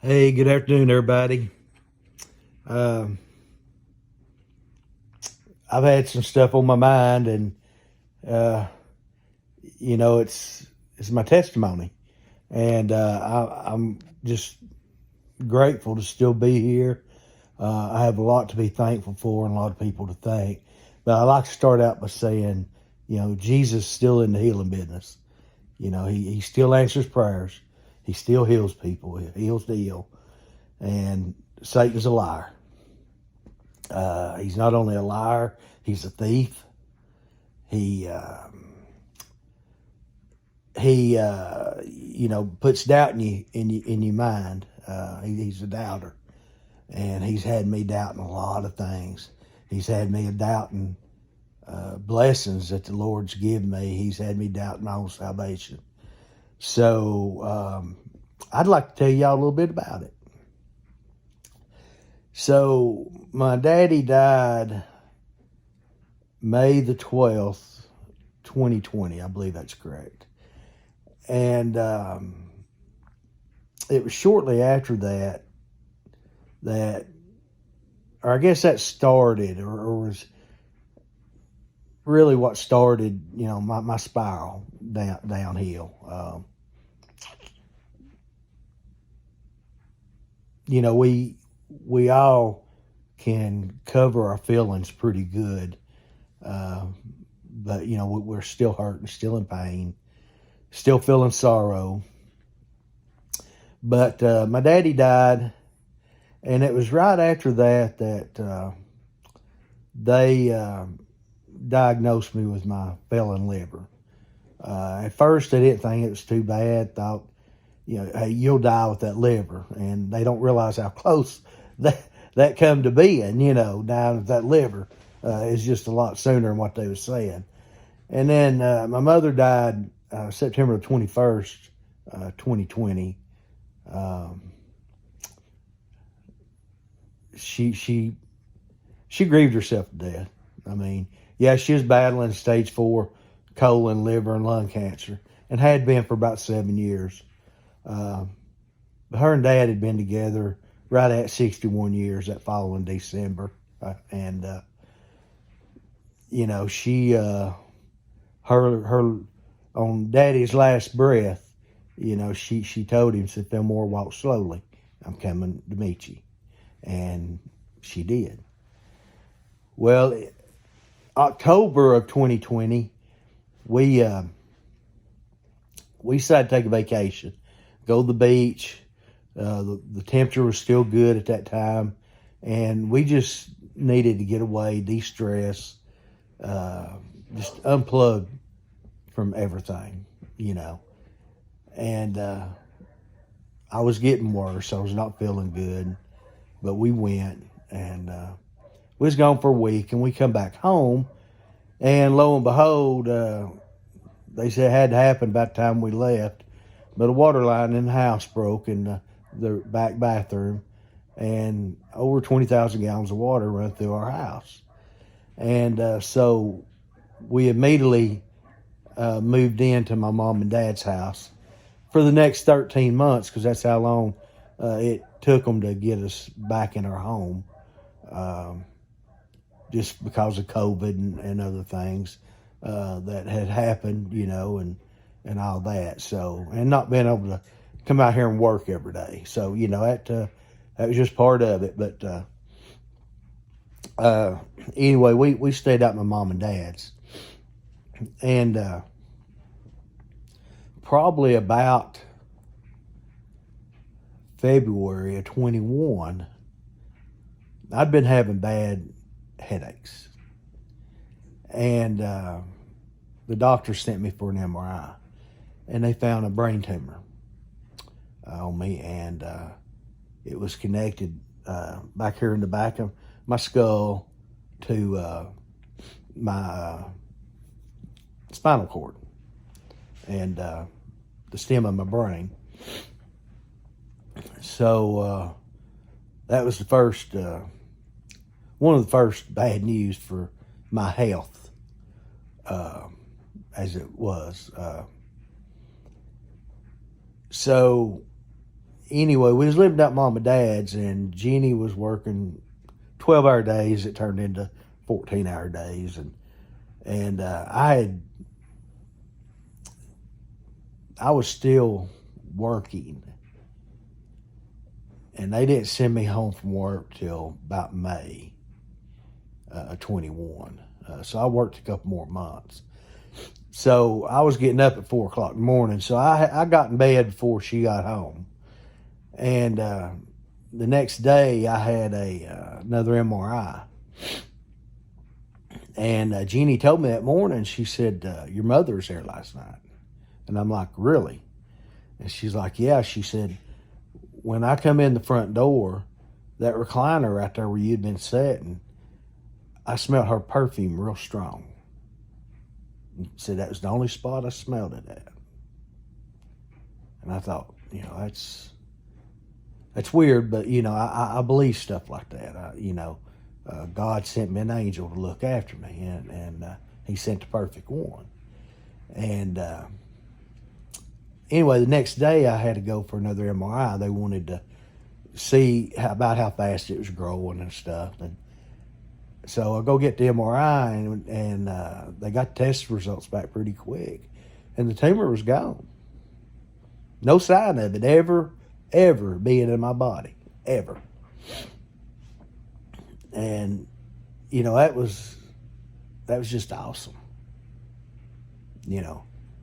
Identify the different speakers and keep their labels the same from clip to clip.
Speaker 1: Hey, good afternoon, everybody. Um, I've had some stuff on my mind, and uh, it's my testimony, and I'm just grateful to still be here. I have a lot to be thankful for, and a lot of people to thank. But I like to start out by saying, Jesus is still in the healing business. He still answers prayers. He still heals people. He heals the ill, and Satan's a liar. He's not only a liar, he's a thief. He puts doubt in your mind. He's a doubter, and he's had me doubting a lot of things. He's had me doubting blessings that the Lord's given me. He's had me doubting my own salvation. So I'd like to tell y'all a little bit about it. So my daddy died May the 12th, 2020. I believe that's correct. And it was shortly after that, or I guess that started, or was really what started, my spiral downhill. We all can cover our feelings pretty good, but we're still hurting, still in pain, still feeling sorrow. But my daddy died, and it was right after that they diagnosed me with my failing liver. At first, they didn't think it was too bad. Thought, hey, you'll die with that liver, and they don't realize how close that come to being. Dying with that liver is just a lot sooner than what they were saying. And then my mother died September 21st, 2020. Um, she grieved herself to death. I mean, yeah, she was battling stage 4 colon, liver, and lung cancer, and had been for about 7 years. Uh, Her and Dad had been together right at 61 years that following December, and she her on Daddy's last breath, she told him, said, "Fillmore, walk slowly. I'm coming to meet you," and she did. Well, October of 2020, we we decided to take a vacation, go to the beach. The temperature was still good at that time, and we just needed to get away, de-stress, just unplug from everything, And I was getting worse. I was not feeling good, but we went, and we was gone for a week, and we come back home, and lo and behold, they said it had to happen by the time we left, but a water line in the house broke in the back bathroom, and over 20,000 gallons of water run through our house. And so we immediately moved into my mom and dad's house for the next 13 months, because that's how long it took them to get us back in our home, just because of COVID and other things that had happened, and all that. So, and not being able to come out here and work every day. So, that was just part of it. But anyway, we stayed out at my mom and dad's, and probably about February of 21, I'd been having bad headaches, and the doctor sent me for an MRI, and they found a brain tumor on me, and it was connected back here in the back of my skull to my spinal cord and the stem of my brain. So that was the first, one of the first bad news for my health, as it was. So anyway, we was living at Mom and Dad's, and Jeannie was working 12-hour days. It turned into 14-hour days, and I was still working, and they didn't send me home from work till about May 21. So I worked a couple more months. So I was getting up at 4 o'clock in the morning. So I got in bed before she got home. And the next day I had another MRI. And Jeannie told me that morning, she said, your mother was there last night. And I'm like, really? And she's like, yeah. She said, when I come in the front door, that recliner right there where you'd been sitting, I smelled her perfume real strong. And said that was the only spot I smelled it at. And I thought, that's weird, but, I believe stuff like that. God sent me an angel to look after me, and he sent the perfect one. And anyway, the next day I had to go for another MRI. They wanted to see about how fast it was growing and stuff. And so I go get the MRI, and they got the test results back pretty quick. And the tumor was gone. No sign of it ever being in my body, ever. And, that was just awesome.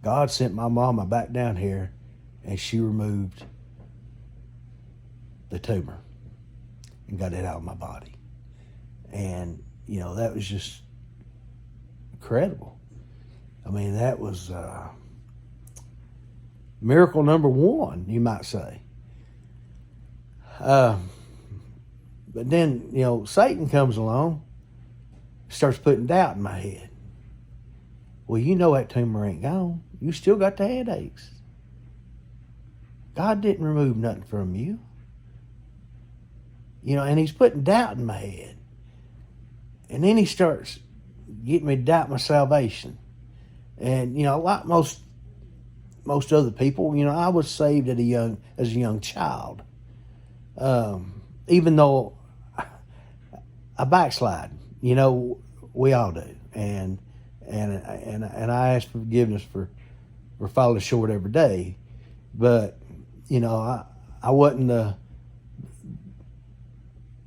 Speaker 1: God sent my mama back down here, and she removed the tumor and got it out of my body. And, that was just incredible. I mean, that was miracle number one, you might say. But then, Satan comes along, starts putting doubt in my head. Well, that tumor ain't gone. You still got the headaches. God didn't remove nothing from you. And he's putting doubt in my head. And then he starts getting me to doubt my salvation. And, like most other people, I was saved as a young child. Even though I backslide, we all do. And I ask for forgiveness for falling short every day. But, I wasn't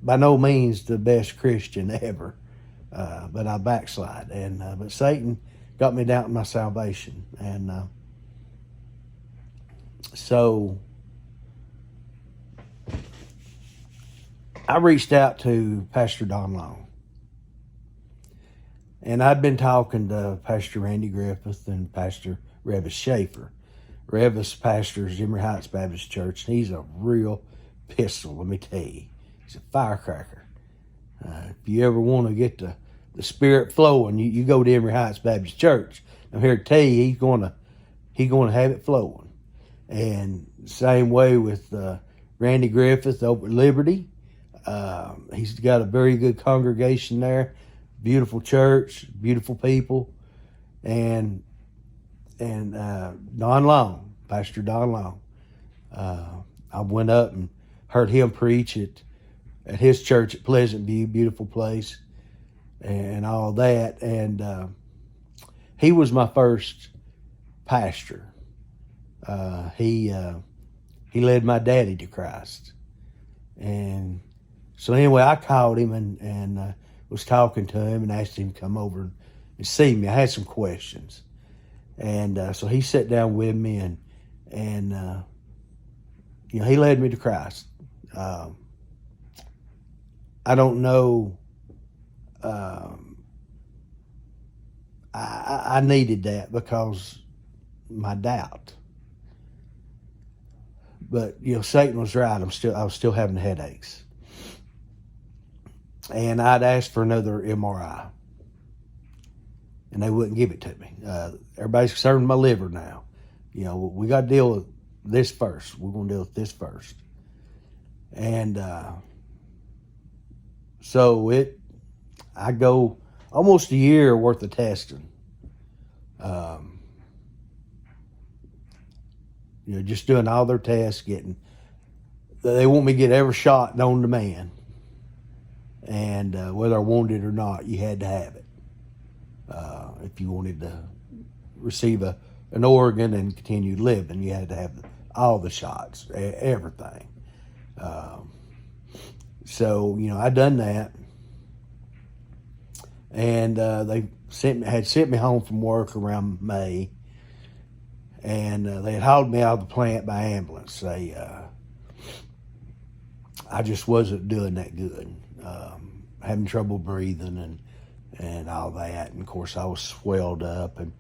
Speaker 1: by no means the best Christian ever. But I backslide. But Satan got me doubting my salvation. And so I reached out to Pastor Don Long. And I'd been talking to Pastor Randy Griffith and Pastor Revis Schaefer. Revis pastors Emory Heights Baptist Church, and he's a real pistol, let me tell you. He's a firecracker. If you ever want to get the spirit flowing, you go to Emory Heights Baptist Church. I'm here to tell you, he's going to have it flowing. And same way with Randy Griffith over at Liberty. He's got a very good congregation there. Beautiful church, beautiful people. And Don Long, Pastor Don Long. I went up and heard him preach at his church at Pleasant View, beautiful place, and all that. And he was my first pastor. He led my daddy to Christ. And so anyway, I called him and was talking to him and asked him to come over and see me. I had some questions. And so he sat down with me and he led me to Christ. I don't know. I needed that because my doubt. But Satan was right. I was still having headaches, and I'd asked for another MRI, and they wouldn't give it to me. Everybody's concerned with my liver now. We got to deal with this first. We're going to deal with this first, and so I go almost a year worth of testing. Just doing all their tests, getting they want me to get every shot known to man. And whether I wanted it or not, you had to have it. If you wanted to receive an organ and continue living, you had to have all the shots, everything. So, I done that. And they had sent me home from work around May. And they had hauled me out of the plant by ambulance. I just wasn't doing that good. Having trouble breathing and all that. And of course, I was swelled up. And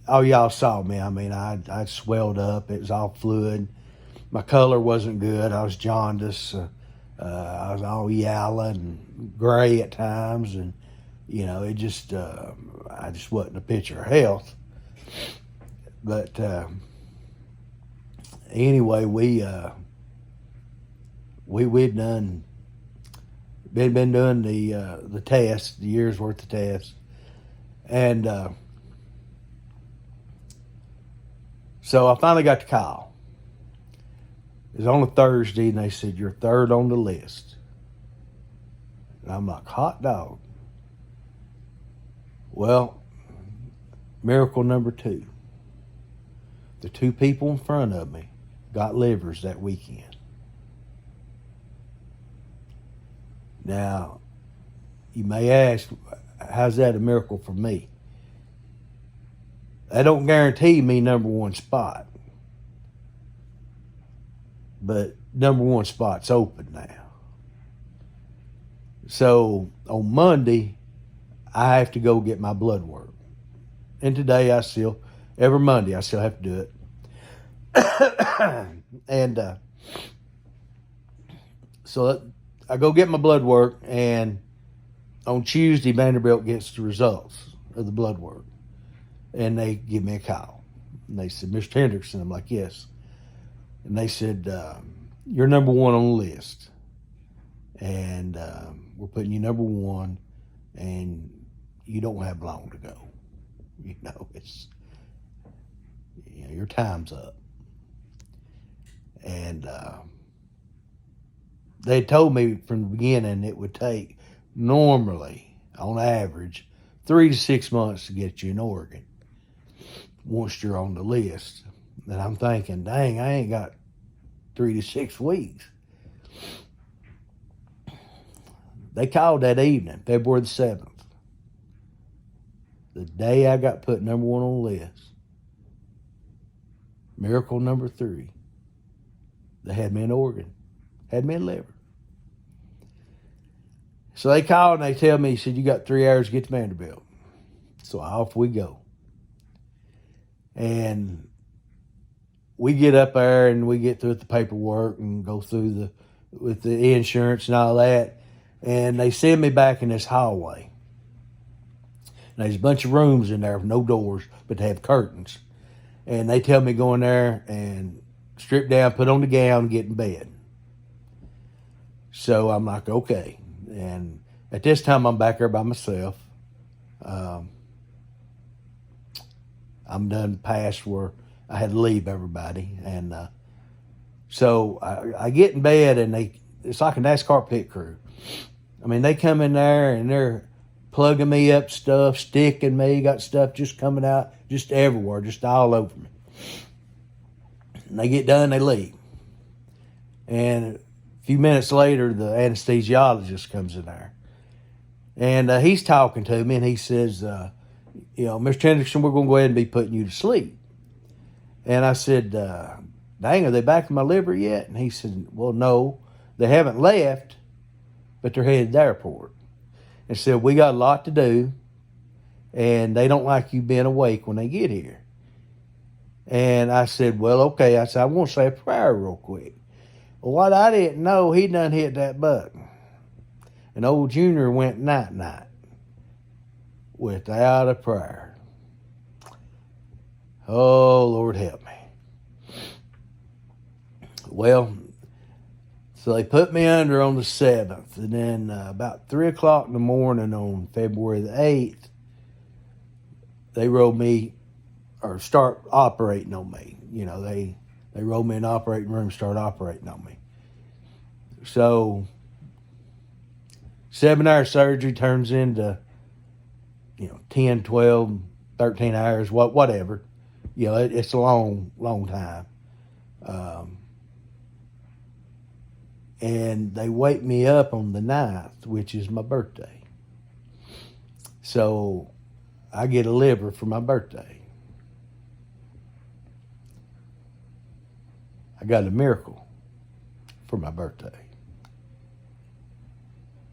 Speaker 1: y'all saw me. I swelled up. It was all fluid. My color wasn't good. I was jaundiced. I was all yellow and gray at times. And, it just, I just wasn't a picture of health. But anyway, we'd been doing the test, the year's worth of tests, and so I finally got the call. It was on a Thursday, and they said, "You're third on the list." And I'm like, hot dog. Well, miracle number 2. The 2 people in front of me got livers that weekend. Now, you may ask, how's that a miracle for me? That don't guarantee me number 1 spot. But number 1 spot's open now. So on Monday, I have to go get my blood work. And today every Monday I still have to do it. And so I go get my blood work, and on Tuesday, Vanderbilt gets the results of the blood work. And they give me a call. And they said, "Mr. Hendrickson." I'm like, "Yes." And they said, "You're number 1 on the list. And we're putting you number 1, and you don't have long to go. Your time's up." And they told me from the beginning it would take, normally, on average, 3 to 6 months to get you an organ once you're on the list. And I'm thinking, dang, I ain't got 3 to 6 weeks. They called that evening, February the 7th. The day I got put number 1 on the list. Miracle number 3. They had me an organ. Had me a liver. So they called and they tell me, he said, "You got 3 hours to get to Vanderbilt." So off we go. And we get up there and we get through the paperwork and go through with the insurance and all that. And they send me back in this hallway. And there's a bunch of rooms in there with no doors, but they have curtains. And they tell me go in there and strip down, put on the gown, get in bed. So I'm like, okay. And at this time, I'm back there by myself. I'm done past where I had to leave everybody. And so I get in bed, and it's like a NASCAR pit crew. They come in there, and they're plugging me up stuff, sticking me, got stuff just coming out, just everywhere, just all over me. And they get done, they leave. And a few minutes later, the anesthesiologist comes in there. And he's talking to me, and he says, "Mr. Hendrickson, we're going to go ahead and be putting you to sleep." And I said, "Dang, are they back in my liver yet?" And he said, "Well, no, they haven't left, but they're headed to the airport." And said, "We got a lot to do, and they don't like you being awake when they get here." And I said, "Well, okay." I said, "I want to say a prayer real quick." Well, what I didn't know, he done hit that button. And old Junior went night-night without a prayer. Oh, Lord help me. Well, so they put me under on the 7th. And then about 3 o'clock in the morning on February the 8th, they rolled me or start operating on me. They They rolled me in the operating room, started operating on me. So 7-hour surgery turns into, 10, 12, 13 hours, whatever. It's a long, long time. And they wake me up on the 9th, which is my birthday. So I get a liver for my birthday. I got a miracle for my birthday.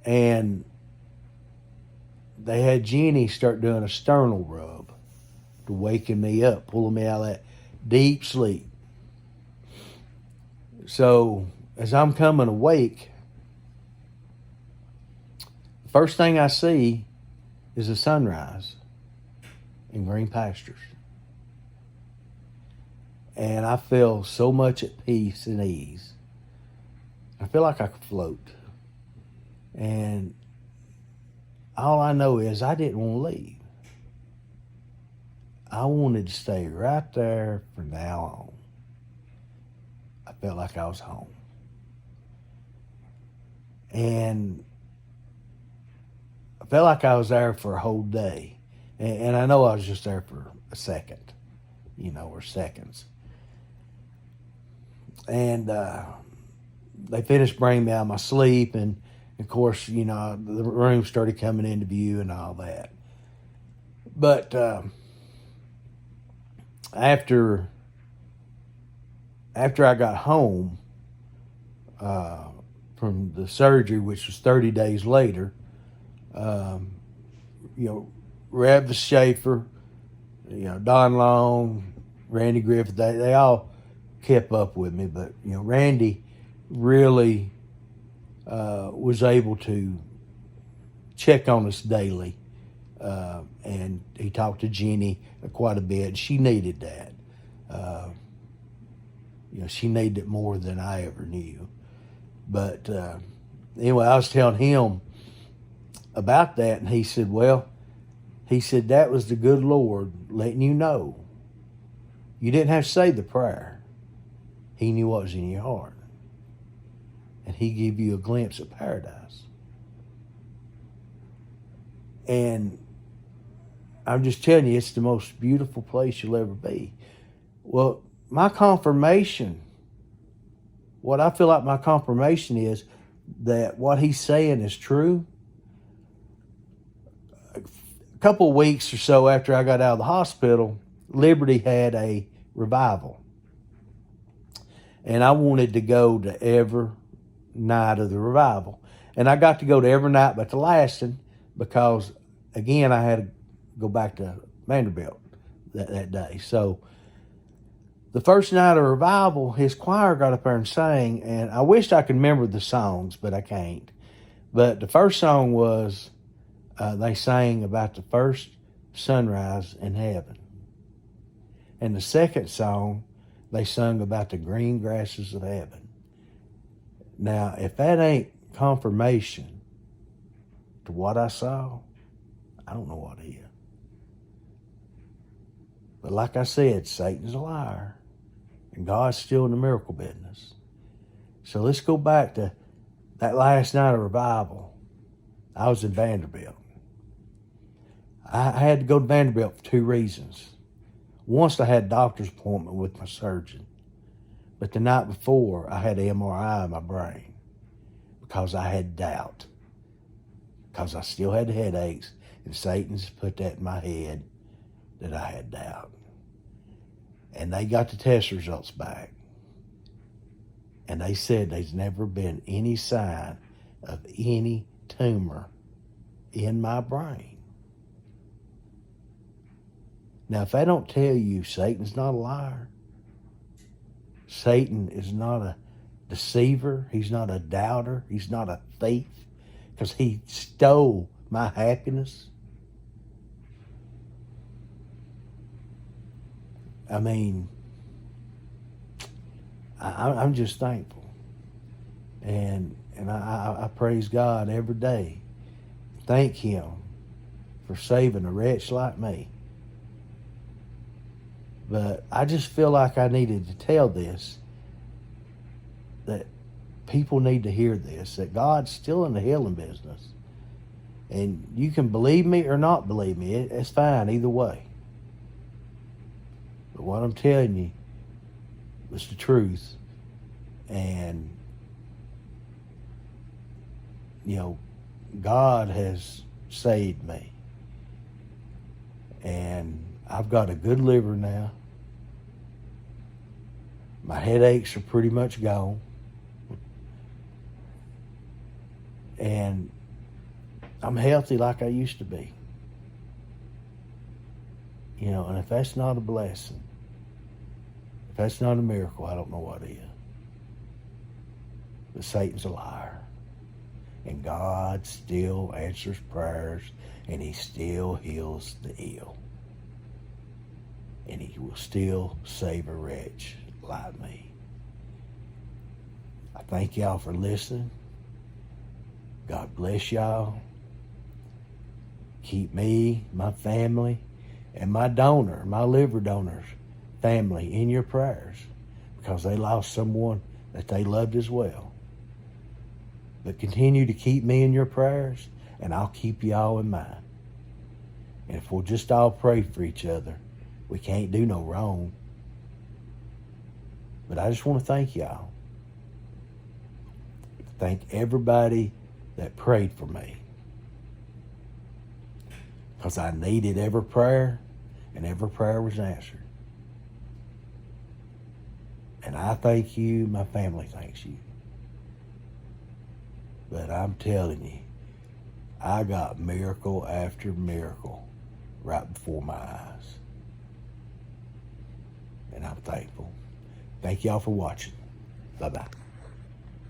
Speaker 1: And they had Jenny start doing a sternal rub to waking me up, pulling me out of that deep sleep. So as I'm coming awake, the first thing I see is a sunrise in green pastures. And I feel so much at peace and ease. I feel like I could float. And all I know is I didn't want to leave. I wanted to stay right there from now on. I felt like I was home. And I felt like I was there for a whole day. And I know I was just there for a second, or seconds. And they finished bringing me out of my sleep. And, of course, the room started coming into view and all that. But after I got home from the surgery, which was 30 days later, Rev Schaefer, Don Long, Randy Griffith, they all kept up with me. But, Randy really was able to check on us daily. And he talked to Jenny quite a bit. She needed that. She needed it more than I ever knew. But anyway, I was telling him about that, and he said, that was the good Lord letting you know. You didn't have to say the prayer. He knew what was in your heart. And he gave you a glimpse of paradise. And I'm just telling you, it's the most beautiful place you'll ever be. Well, my confirmation, what I feel like my confirmation is that what he's saying is true. A couple of weeks or so after I got out of the hospital, Liberty had a revival. And I wanted to go to every night of the revival. And I got to go to every night but the last one because, again, I had to go back to Vanderbilt that day. So the first night of revival, his choir got up there and sang, and I wished I could remember the songs, but I can't. But the first song was, they sang about the first sunrise in heaven. And the second song, they sung about the green grasses of heaven. Now, if that ain't confirmation to what I saw, I don't know what is. But like I said, Satan's a liar. And God's still in the miracle business. So let's go back to that last night of revival. I was in Vanderbilt. I had to go to Vanderbilt for 2 reasons. Once I had a doctor's appointment with my surgeon. But the night before, I had an MRI of my brain. Because I had doubt. Because I still had headaches. And Satan's put that in my head that I had doubt. And they got the test results back. And they said there's never been any sign of any tumor in my brain. Now, if I don't tell you Satan's not a liar, Satan is not a deceiver, he's not a doubter, he's not a thief, because he stole my happiness. I mean, I'm just thankful. And I praise God every day. Thank Him for saving a wretch like me. But I just feel like I needed to tell this, that people need to hear this, that God's still in the healing business. And you can believe me or not believe me. It's fine either way. But what I'm telling you is the truth. And, you know, God has saved me. And I've got a good liver now. My headaches are pretty much gone. And I'm healthy like I used to be. You know, and if that's not a blessing, if that's not a miracle, I don't know what is. But Satan's a liar. And God still answers prayers, and he still heals the ill. And he will still save a wretch like me. I thank y'all for listening. God bless y'all. Keep me, my family, and my donor, my liver donor's family in your prayers, because they lost someone that they loved as well. But continue to keep me in your prayers, and I'll keep y'all in mine. And if we'll just all pray for each other, we can't do no wrong. But I just want to thank y'all. Thank everybody that prayed for me, because I needed every prayer, and every prayer was answered. And I thank you, my family thanks you. But I'm telling you, I got miracle after miracle right before my eyes. And I'm thankful. Thank y'all for watching. Bye-bye.